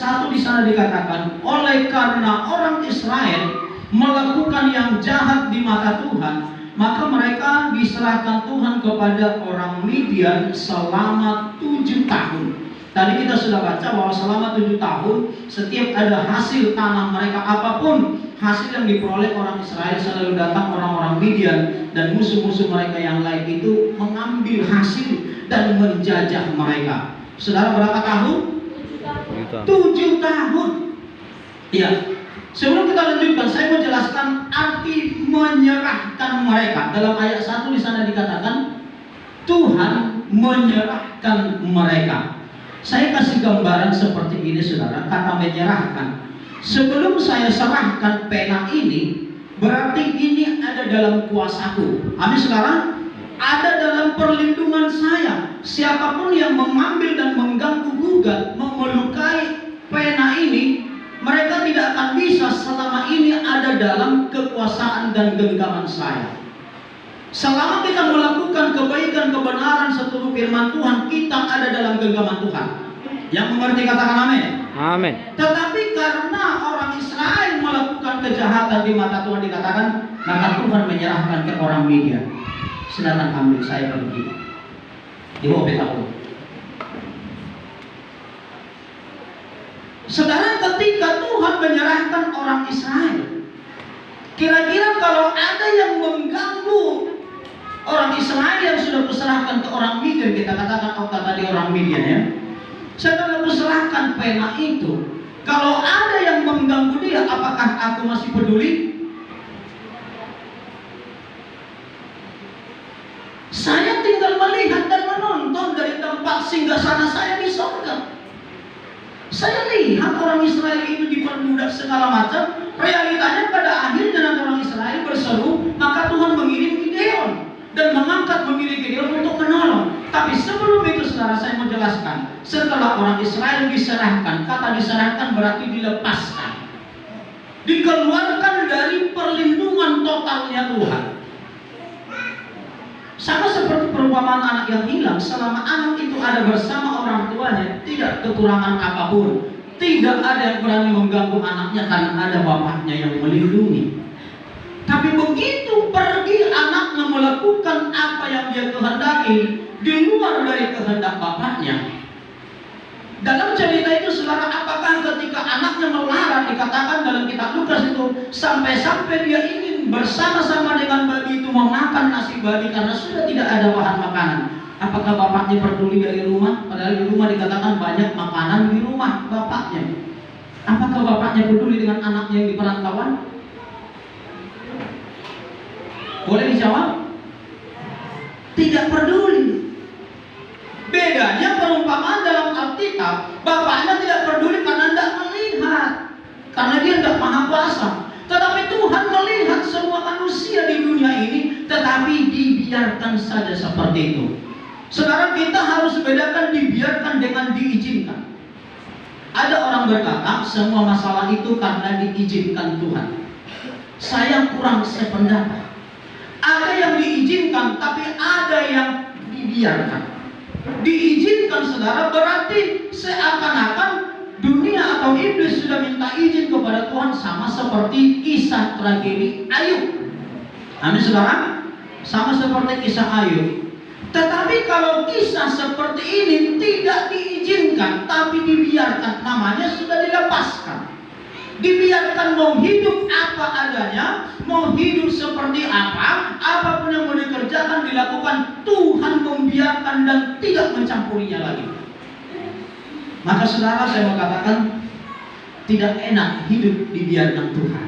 Satu di sana dikatakan, oleh karena orang Israel melakukan yang jahat di mata Tuhan, maka mereka diserahkan Tuhan kepada orang Midian selama 7 tahun. Tadi kita sudah baca bahwa selama 7 tahun setiap ada hasil tanah mereka, apapun hasil yang diperoleh orang Israel, selalu datang orang-orang Midian dan musuh-musuh mereka yang lain itu mengambil hasil dan menjajah mereka. Saudara, berapa tahun? 7 tahun. Ya. Sebelum kita lanjutkan, saya mau jelaskan arti menyerahkan mereka. Dalam ayat 1 di sana dikatakan Tuhan menyerahkan mereka. Saya kasih gambaran seperti ini, saudara. Kata menyerahkan. Sebelum saya serahkan pena ini, berarti ini ada dalam kuasaku. Amin, saudara. Ada dalam perlindungan saya. Siapapun yang mengambil dan mengganggu gugat, melukai pena ini, mereka tidak akan bisa selama ini ada dalam kekuasaan dan genggaman saya. Selama kita melakukan kebaikan, kebenaran seturut firman Tuhan, kita ada dalam genggaman Tuhan. Yang mengerti katakan amin. Amin. Tetapi karena orang Israel melakukan kejahatan di mata Tuhan, dikatakan maka Tuhan menyerahkan ke orang Midian. Sedangkan ambil saya pergi. Di bawah petaku. Saudara, ketika Tuhan menyerahkan orang Israel, kira-kira kalau ada yang mengganggu orang Israel yang sudah kuserahkan ke orang Midian, kita katakan tadi orang Midian ya, saya sudah kuserahkan pena itu. Kalau ada yang mengganggu dia, apakah aku masih peduli? Saya tinggal melihat dan menonton dari tempat singgasana saya di surga. Saya lihat orang Israel itu diperbudak segala macam. Realitanya pada akhirnya nanti orang Israel berseru, maka Tuhan mengirim Gideon dan memilih Gideon untuk menolong. Tapi sebelum itu, saudara, saya mau jelaskan. Setelah orang Israel diserahkan, kata diserahkan berarti dilepaskan, dikeluarkan dari perlindungan totalnya Tuhan. Sama seperti perumpamaan anak yang hilang. Selama anak itu ada bersama orang tuanya, tidak kekurangan apapun. Tidak ada yang berani mengganggu anaknya karena ada bapaknya yang melindungi. Tapi begitu pergi anaknya melakukan apa yang dia kehendaki di luar dari kehendak bapaknya. Dalam cerita itu, saudara, apakah ketika anaknya melarat, dikatakan dalam kitab Lukas itu, sampai-sampai dia ingin bersama-sama dengan babi itu memakan nasi babi karena sudah tidak ada bahan makanan. Apakah bapaknya peduli dari rumah? Padahal di rumah dikatakan banyak makanan di rumah bapaknya. Apakah bapaknya peduli dengan anaknya yang di perantauan? Boleh dijawab? Tidak peduli. Bedanya perumpamaan dalam Alkitab, bapaknya tidak peduli karena tidak melihat, karena dia tidak maha kuasa. Tetapi Tuhan melihat semua manusia di dunia ini, tetapi dibiarkan saja seperti itu. Saudara, kita harus bedakan dibiarkan dengan diizinkan. Ada orang berkata semua masalah itu karena diizinkan Tuhan. Saya kurang sependapat. Ada yang diizinkan, tapi ada yang dibiarkan. Diizinkan, saudara, berarti seakan-akan dunia atau iblis sudah minta izin kepada Tuhan, sama seperti kisah tragedi Ayub. Amin, saudara. Sama seperti kisah Ayub. Tetapi kalau kisah seperti ini tidak diizinkan tapi dibiarkan, namanya sudah dilepaskan. Dibiarkan mau hidup apa adanya, mau hidup seperti apa, apapun yang mau dikerjakan dilakukan, Tuhan membiarkan dan tidak mencampurinya lagi. Maka saudara, saya mau katakan tidak enak hidup dibiarkan Tuhan.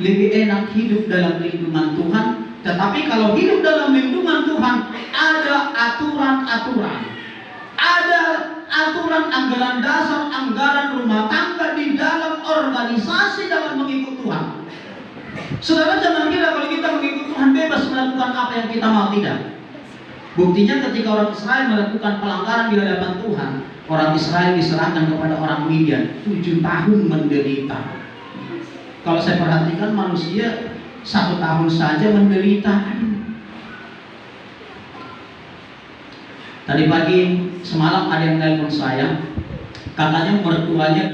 Lebih enak hidup dalam lindungan Tuhan. Tetapi kalau hidup dalam lindungan Tuhan, ada aturan-aturan. Ada aturan anggaran dasar, anggaran rumah tangga di dalam organisasi dalam mengikut Tuhan. Saudara, jangan kira kalau kita mengikut Tuhan bebas melakukan apa yang kita mau, tidak. Buktinya ketika orang Israel melakukan pelanggaran di hadapan Tuhan, orang Israel diserahkan kepada orang Midian, 7 tahun menderita. Kalau saya perhatikan manusia 1 tahun saja menderita. Tadi pagi semalam ada yang telepon saya, katanya mertuanya